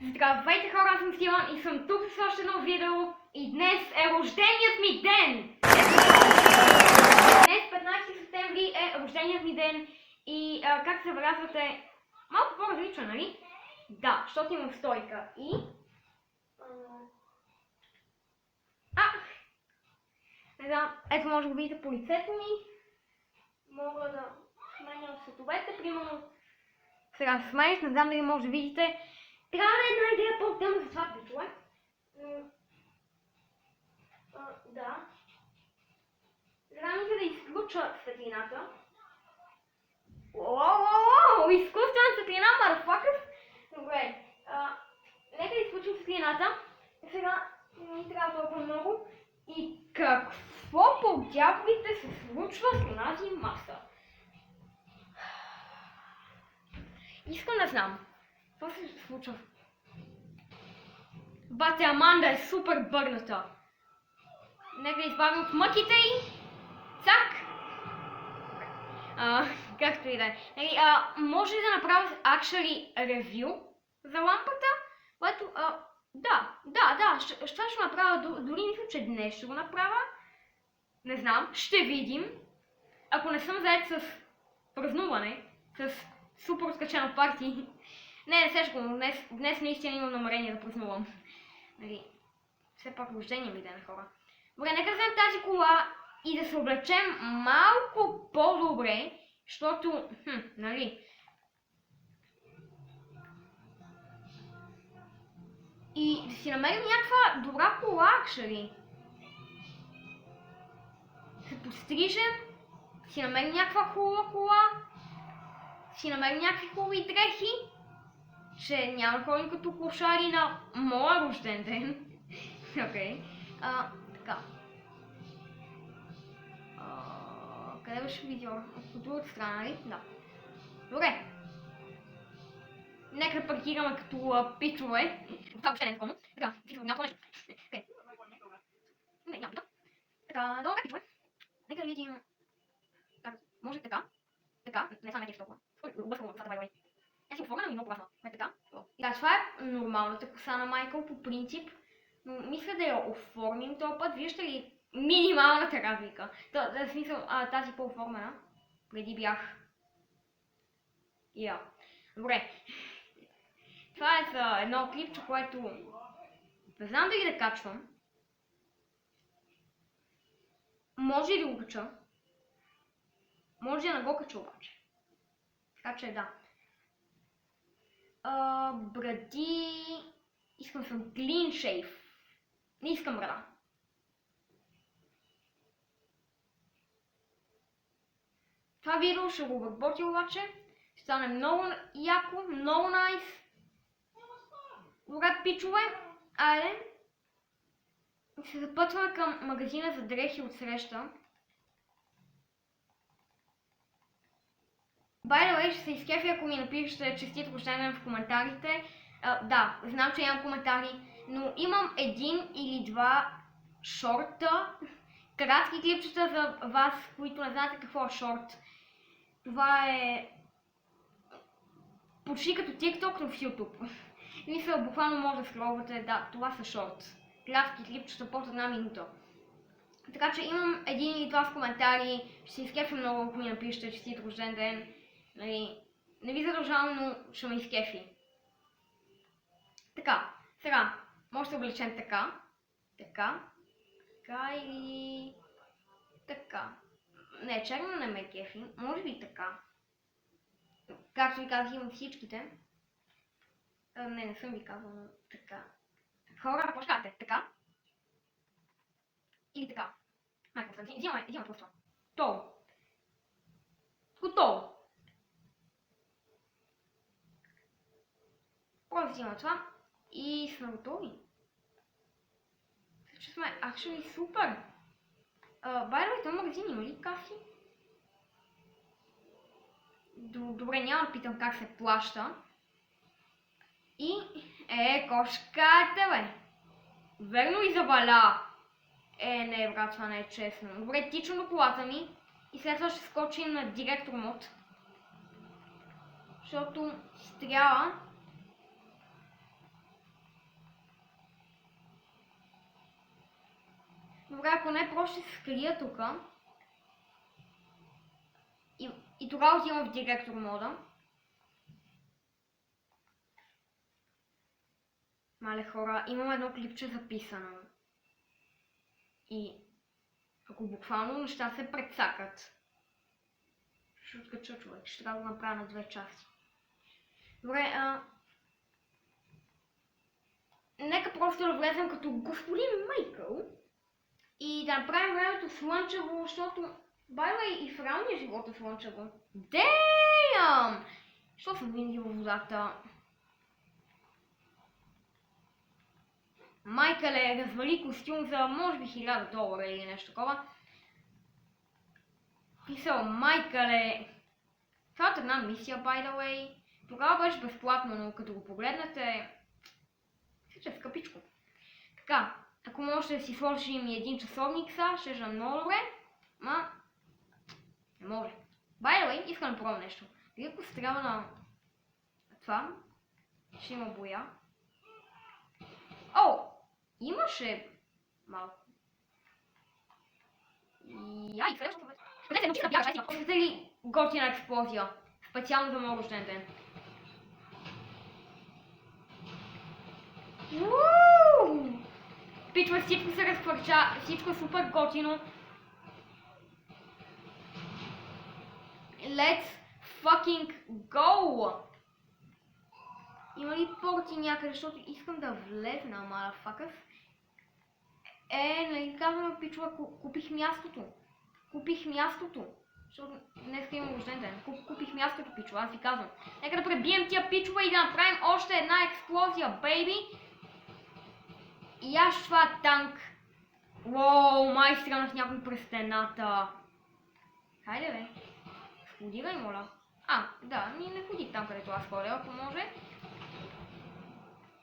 Здравейте хора, аз съм Стиван и съм тук с още едно видео и днес е рожденият ми ден! Днес 15 септември е рожденият ми ден и как се забелязвате, малко по-различно, нали? Да, защото имам стойка и... Не знам, ето може да видите по лицето ми. Мога да сменям цветовете, примерно. Сега се смениш, не знам дали може да видите. Трябва да е една идея по-тъмна за това пичове. Да. Сега мисля да изключа светлината. Ооо, изкуствена светлина, motherfuckers! Добре, нека да изключим светлината. Сега не трябва толкова много. И какво по дяволите се случва с тази маса? Искам да знам. Какво се случва? Бате Аманда е супер бърната. Нека да избавим от мъките й. Цак! Както и да е. Може ли да направя actually review за лампата? Което, да, ще направя, дори мисля, че днес ще го направя. Не знам, ще видим. Ако не съм заед с празнуване, с супер скачено парти. Не се школно, днес наистина имам намерение да празнувам. Нали, все пак рождение ми ден, хора. Добре, нека вземем тази кола и да се облечем малко по-добре, защото, нали... И да си намерим някаква добра кола, actually. Се пострижем, си намерим някаква хубава кола, си намерим някакви хубави дрехи, че няма да ходим като клошари на моя рожден ден. Окей. Така. Къде беше видео? От другата страна, нали? Да. Добре. Нека да паркираме като пичове. Това въобще не е скромно. Така, пичове, няма нещо. Окей. Не, няма тук. Така, добре, пичове. Нека да видим... Може така. Така, не са някакви толкова. Обърскам това, бай. Аз си оформена ми много класна. Не така. И да, това е нормалната коса на Майкъл по принцип. Но мисля да я оформим този път. Виждате ли минималната разлика? В смисъл, тази по-оформена. Преди бях. Добре. Това е за едно клипче, което не знам дали да качвам. Може и да го кача. Може да не го кача обаче. Така че да. Бради... Искам съм clean shave. Не искам брада. Това видео ще го обработя обаче. Ще стане много яко, много найс. Добре, пичове, айде. Се запътваме към магазина за дрехи от среща. By the way, ще се изкефи, ако ми напишете честит рожден ден в коментарите. Да, знам, че нямам коментари, но имам един или два шорта, кратки клипчета за вас, които не знаете какво е шорт. Това е почти като TikTok, но в YouTube. Мисля, буквално може да скролвате, да, това са шорт. Кратки клипчета под една минута. Така че имам един или два с коментари, ще се изкефи много, ако ми напишете честит рожден ден. Не ви задължавам, но ще ме изкефи. Така, сега, може да облечем така. Така или... Така. Не, черно не ме кефи, може би така. Както ви казах, имам всичките. Не съм ви казал, но така. Хора, какво ще кажете? Така? Или така? Майко, взимаме просто. Долу. Готово. Просто взимаме това и сме готови. Че сме actually супер. By the way, този магазин има ли каси? Добре, няма да питам как се плаща. И кошката, бе. Верно ли заваля? Не, брат, това не е честно. Добре, тичам до колата ми и след това ще скочим на директор мод. Защото си трябва Добре, ако не, просто ще се скрия тук. И тогава отивам в директор мода. Мале хора, имам едно клипче записано. И ако буквално неща се прецакат, ще откача човек, ще трябва да го направя на 2 части. Добре, нека просто да влезем като господин Майкъл и да направим времето слънчево, защото байла и в реалния живот е слънчево. Damn! Що съм винаги във водата? Майкъле развали костюм за може би $1000 или нещо такова. Писал Майкъле. Това е една мисия, by the way. Тогава беше безплатно, но като го погледнете, ще е скъпичко. Така, ако може да си сложим и един часовник са, ще е много добре. Ма, не може. By the way, искам да пробвам нещо. Дали ако се трябва на това, ще има боя. О! Имаше малко. Яй, къде се научи да бягаш, ай си. Искате ли готина експлозия? Специално за моят рожден ден. Пичва, всичко се разхвърча, всичко е супер готино. Let's fucking go! Има ли порти някъде, защото искам да влезна, motherfuckers. Нали казваме, пичува, купих мястото. Купих мястото. Защото днес имам рожден ден. Купих мястото, пичува, аз ви казвам. Нека да пребием тия пичува и да направим още една експлозия, бейби. И аз това е танк. Уоу, май стрелнах някой през стената. Хайде бе. Сходирай, моля. Да, не ходи там, където аз ходя, ако може.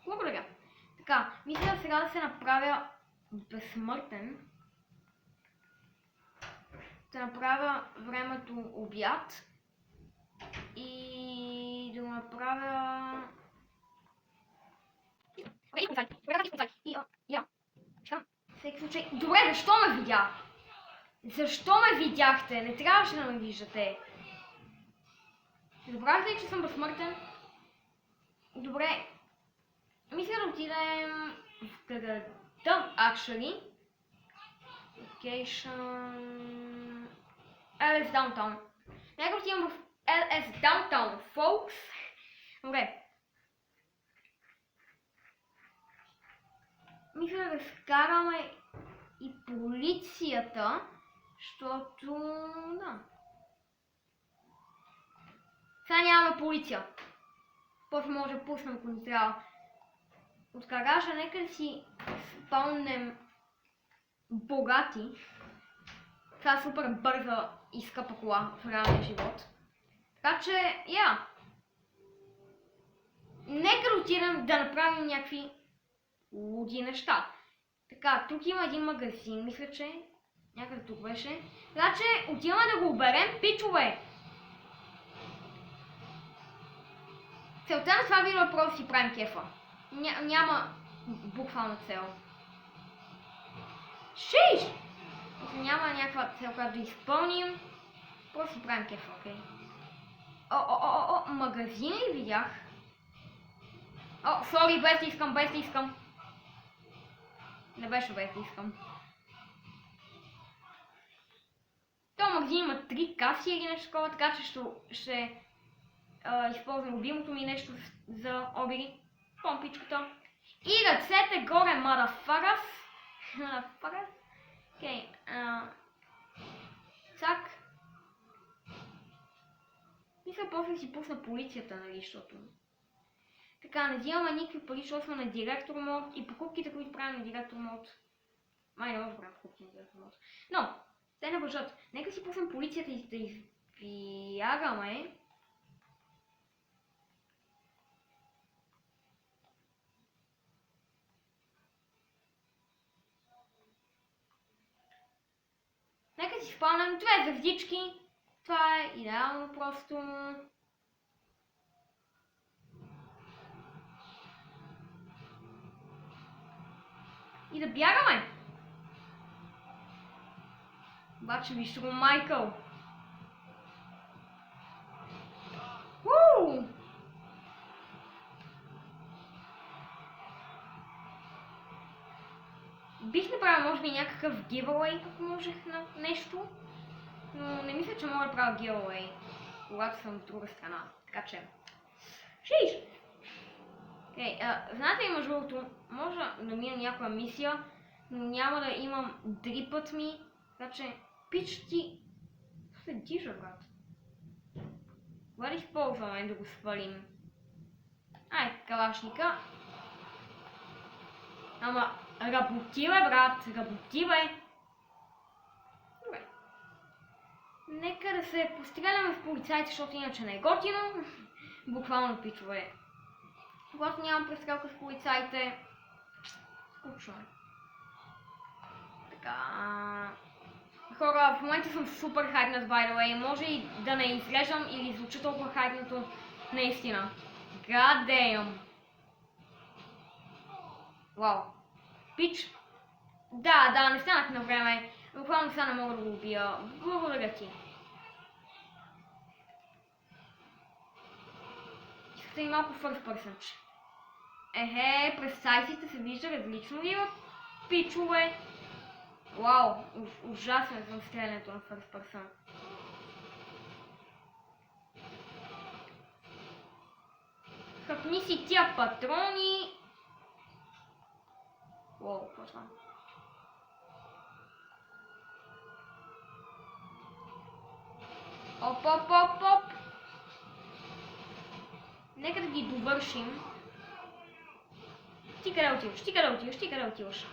Благодаря. Така, мисля сега да се направя безсмъртен. Да направя времето обяд. И да го направя... Всеки случай. Добре, защо ме видя? Защо ме видяхте? Не трябваше да ме виждате. Забравяте ли, че съм безсмъртен? Добре. Мисля да отидем в града, actually. Location... LS Downtown. Нека отидем в LS Downtown, folks. Добре. Мисля да разкараме и полицията, защото... да. Сега нямаме полиция. После може да пуснем, ако ни трябва. От гаража нека да си спомнем богати. Това е супер бърза и скъпа кола в реалния живот. Така че, нека да отидем да направим някакви луди неща. Така, тук има един магазин, мисля, че някъде тук беше. Така че отиваме да го оберем, пичове! Целта на това видео е просто да си правим кефа. Няма буквална цел. Шиш! Няма някаква цел, която да изпълним. Просто си правим кефа, окей? Магазин ли видях? Сори, без да искам. Не беше без да искам. Това магазин има 3 каси или нещо такова, така че ще използвам любимото ми нещо за обири. Помпичката. И ръцете горе, motherfuckers. Окей. Цак. Мисля, после да си пусна полицията, нали, защото... Така, не взимаме никакви пари, защото сме на директор мод и покупките, които правим на директор мод. Май не може да правим покупки на директор мод. Но, те не бъжат. Нека си пуснем полицията и да избягаме. Нека си спомням 2 звездички. Това е идеално просто. И да бягаме. Обаче вижте го Майкъл. Бих направил може би някакъв giveaway, ако можех на нещо. Но не мисля, че мога да правя giveaway, когато съм от друга страна. Така че... Шиш! Знаете ли, между другото, може да мина някоя мисия, но няма да имам дрипът ми. Така че, пич ти... Следиш, брат. Кога да използваме да го свалим? Ай, калашника. Ама, работи бе, брат, работи бе. Добре. Нека да се постреляме в полицайите, защото иначе не е готино. Буквално, пичове. Когато нямам престрелка с полицайите, скучно е. Така... Хора, в момента съм супер хайпнат, by the way. Може и да не изглеждам или звуча толкова хайпнато наистина. God damn. Вау. Пич. Да, не станах на време. Буквално сега не мога да го убия. Благодаря ти. Искате и малко first person. През сайтите се вижда различно ли от пичове. Вау, ужасно съм стрелянето на first person. Хъпни си тия патрони. Вау, какво това? Оп. Нека да ги довършим. Ти къде отиваш?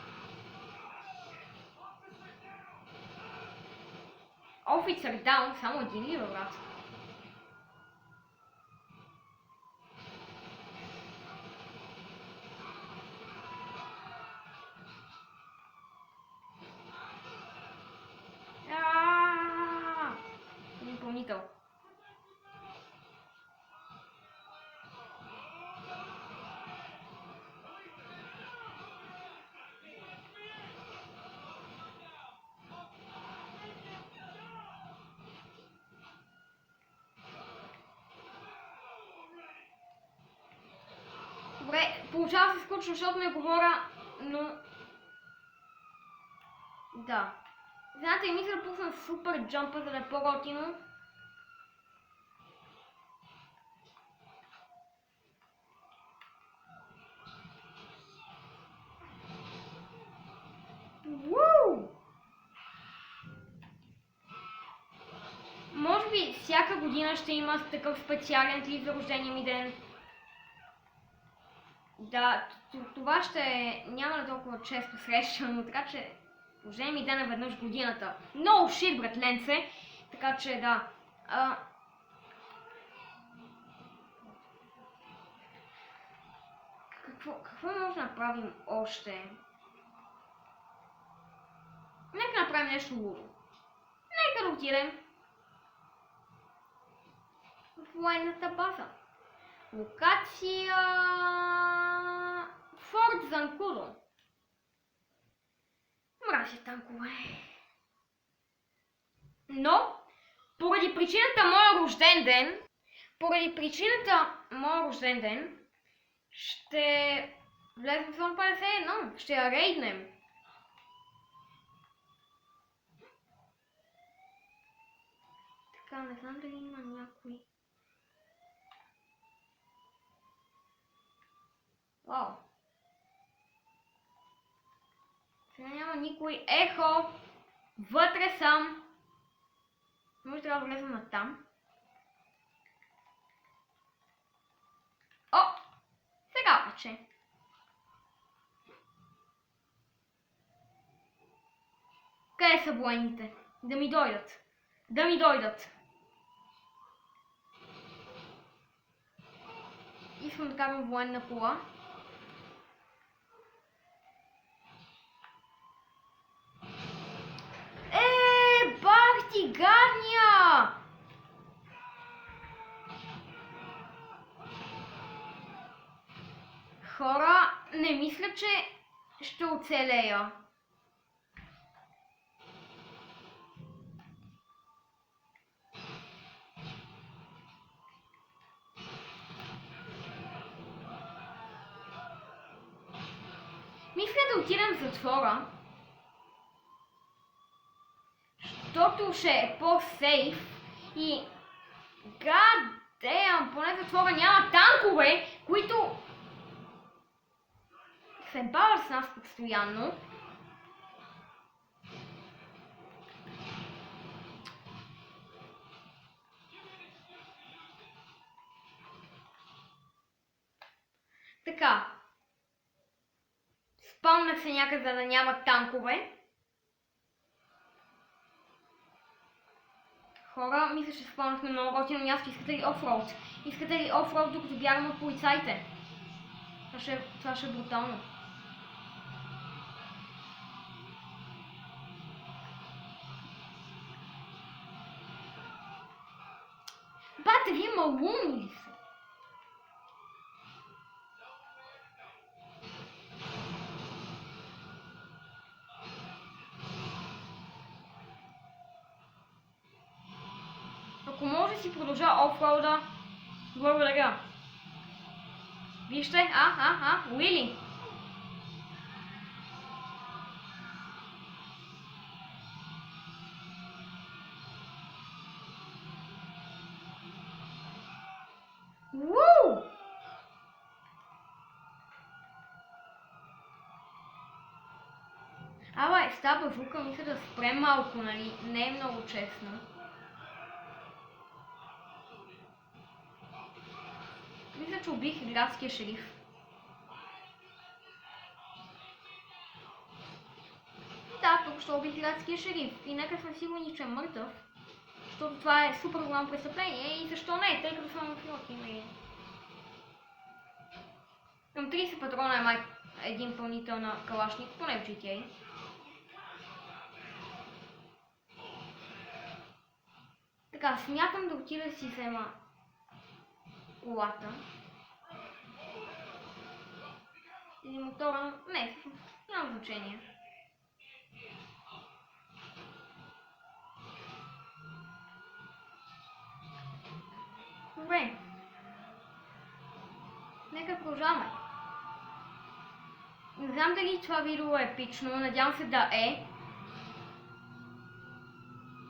Офицер даун, само един ли, брат? Изпълнител. Добре, получава се скучно, защото не говоря, но... Да. Знаете, мисля да пуснам супер джампа, за да е по-готино. Може би всяка година ще има такъв специален клип за рождения ми ден. Да, това ще няма да толкова често срещано, така че рождения ми ден е веднъж годината. No shit, братленце! Така че да. Какво може да направим още? Нека направим нещо лудо. Нека да отидем в военната база. Локация... Форт Занкудо. Мразя танкове. Но, поради причината моя рожден ден, ще влезем в зон 51. Ще я рейднем. Така, не знам дали има някой. Вау. Сега няма никой. Ехо! Вътре съм. Може трябва да влезем на там. О! Сега вече. Къде са военните? Да ми дойдат. Искам да карам военна кола. Бах ти гадния! Хора, не мисля, че ще оцелея. отидем в затвора, защото ще е по-сейф и поне в затвора няма танкове, които се бавят с нас постоянно. Така. Спомнях се някъде, за да няма танкове. Хора, мисля, че спомнахме много готино място. Искате ли офроуд? Искате ли офроуд, докато бягаме от полицаите? Това ще е брутално. Бате, вие малумни ли са? Ако може си продължа офроуда, благодаря. Вижте, Уили. Уу! С тази базука мисля да спрем малко, нали? Не е много честно. Мисля, че убих градския шериф. Да, тук ще убих градския шериф. И нека сме сигурни, че е мъртъв. Защото това е супер голямо престъпление и защо не, тъй като съм в Йорк има и... Към 30 патрона е май един пълнител на калашник, поне в GTA. Така, смятам да отида да си взема колата. Или мотора, не, няма значение. Добре. Нека продължаваме. Не знам дали това видео е епично, надявам се да е.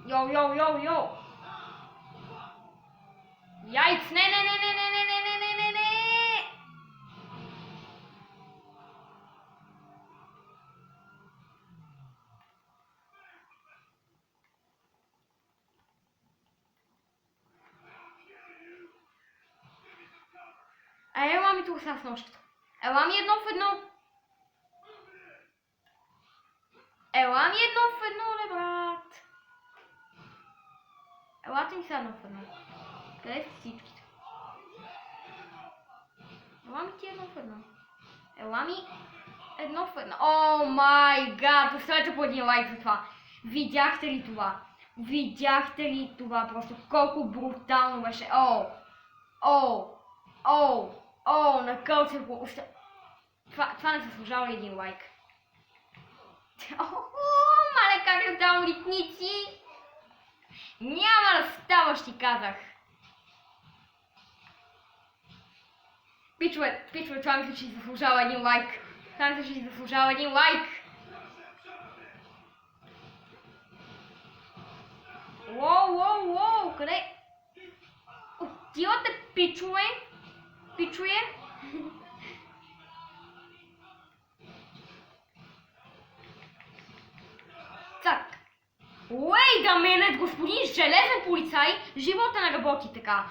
Йо! Яйц! Не! Ела ми тук сега с ножката. Ела ми едно в едно. Ле, брат. Елате ми сега едно в едно. Къде са всичките? Ела ми ти едно в едно. Ела ми едно в едно. О май гад, поставете по един лайк за това. Видяхте ли това? Просто колко брутално беше. На кълце го... Това не заслужава ли един лайк? Мале, как да давам ритници? Няма да ставаш, ти казах. Пичове, това мисля, че заслужава един лайк. Воу, къде? Отивате, пичове? Так. Wait a minute, господин железен полицай, живота не работи така.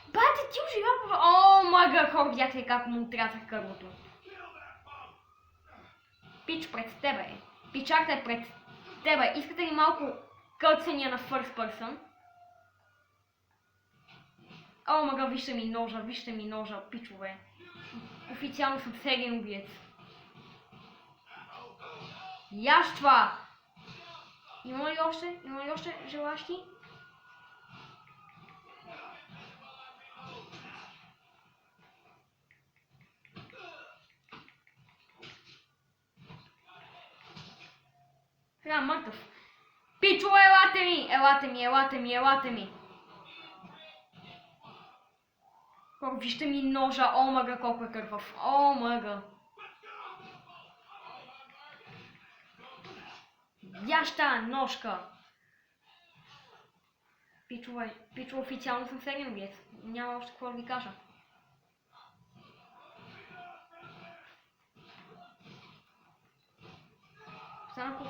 Бате, ти оживява... О, май гад, хора, видяхте ли как му отрязах кървото? Пич пред тебе. Пичаката е пред тебе. Искате ли малко кълцания на first person? О, мага, вижте ми ножа, пичове. Официално съм сериен убиец. Яш това! Има ли още желащи? Сега мъртъв. Пичове, елате ми! Хора, вижте ми ножа, о мага, колко е кървав, о мага. Яш тая ножка. Пичове, официално съм сериен убиец. Няма още какво да ви кажа. Стана по...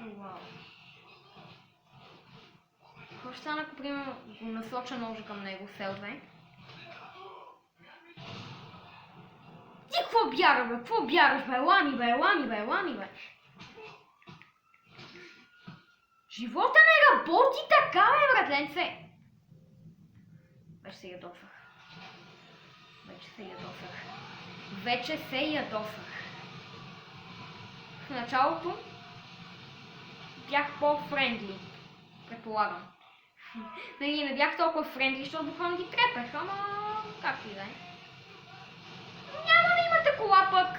Вау. Какво ще стана, ако примерно го насоча ножа към него, Селдве? Ти какво бягаш, бе? Какво бягаш, бе? Лами, бе. Живота не работи така, бе, братленце! Вече се ядосах. В началото бях по-френдли, предполагам. Нали, не бях толкова френдли, защото буквално ги трепех, ама както и да е. Няма да имате кола пък!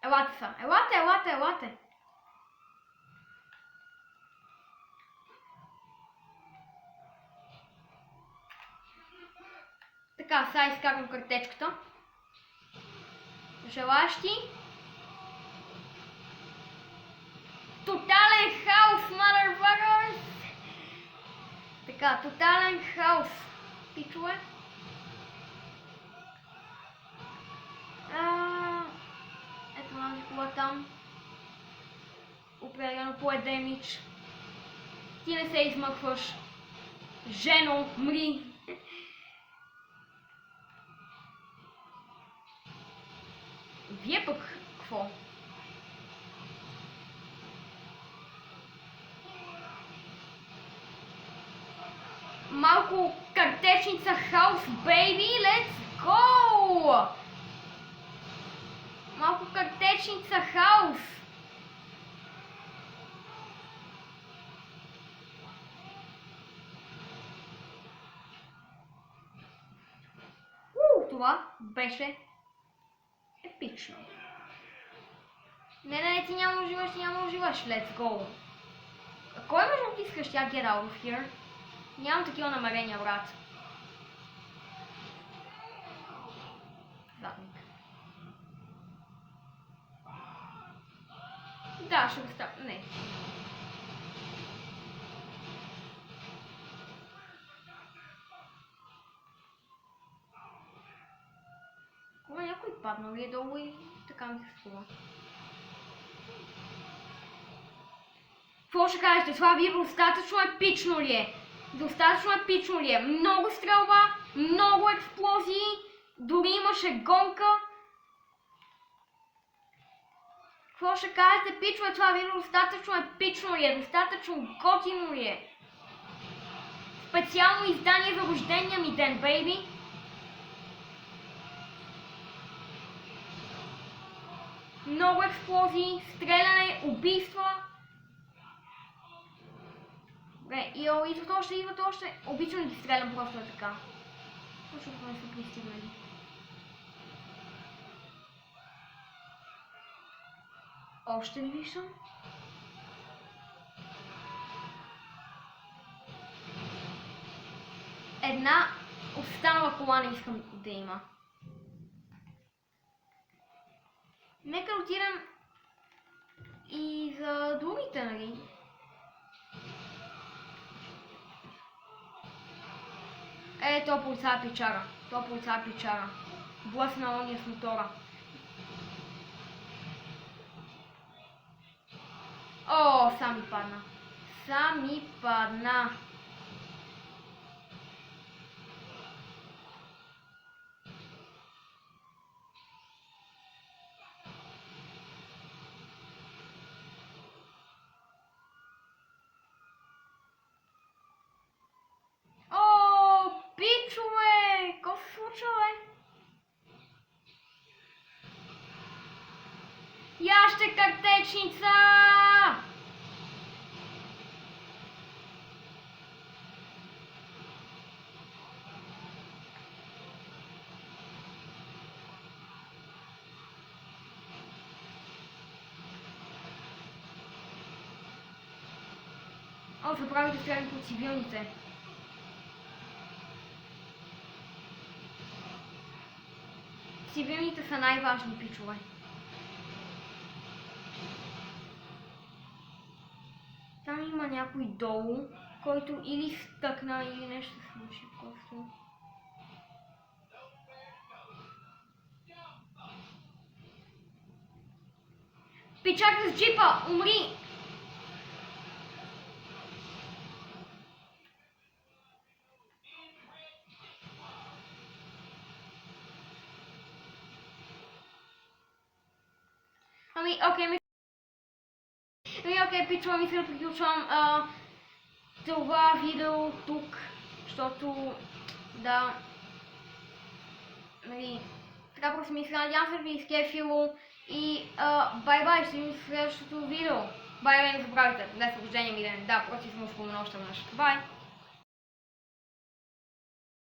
Елате! Така, сега изкарвам картечката. Желащи? Тотален хаос, motherfuckers! Така, тотален хаос. Пичове. Ето тази кола там. Определено по демидж. Ти не се измъкваш. Жено, мри! Вие пък какво? Малко картечница хаос, бейби, let's go! Малко картечница хаос. Това беше епично. Не, ти няма да уживаш, let's go. Кой може да искаш тя get out of here? Нямам такива намерения, брат. Задник. Да, ще го ставя. Не. Кога някой паднал ли е долу и така ми се струва. Какво ще кажете? Това ви достатъчно епично ли е? Много стрелба, много експлозии, дори имаше гонка. Какво ще кажете, пичове? Това видео достатъчно епично ли е? Достатъчно готино ли е? Специално издание за рождения ми ден, бейби. Много експлозии, стреляне, убийства. Добре, идват още. Обичам да ги стрелям просто е така. Защото не са пристигнали. Още ли виждам? Една останала кола не искам да има. Нека отидем и за другите, нали? То полицая печара. Блъсна ония с мотора. О, сам ми падна. Яще картечница! Забравих да стрелям по цивилните. цивилните са най-важни, пичове. Там има някой долу, който или стъкна, или нещо се случи просто. Пичак с джипа, умри! Окей, пичове, мисля да приключвам това видео тук, защото да, така просто мисля, надявам се ви изкефило и бай-бай, ще видим в следващото видео. Бай, не забравяйте, днес е рождения ми ден, да, просто съм спомена още веднъж. Бай!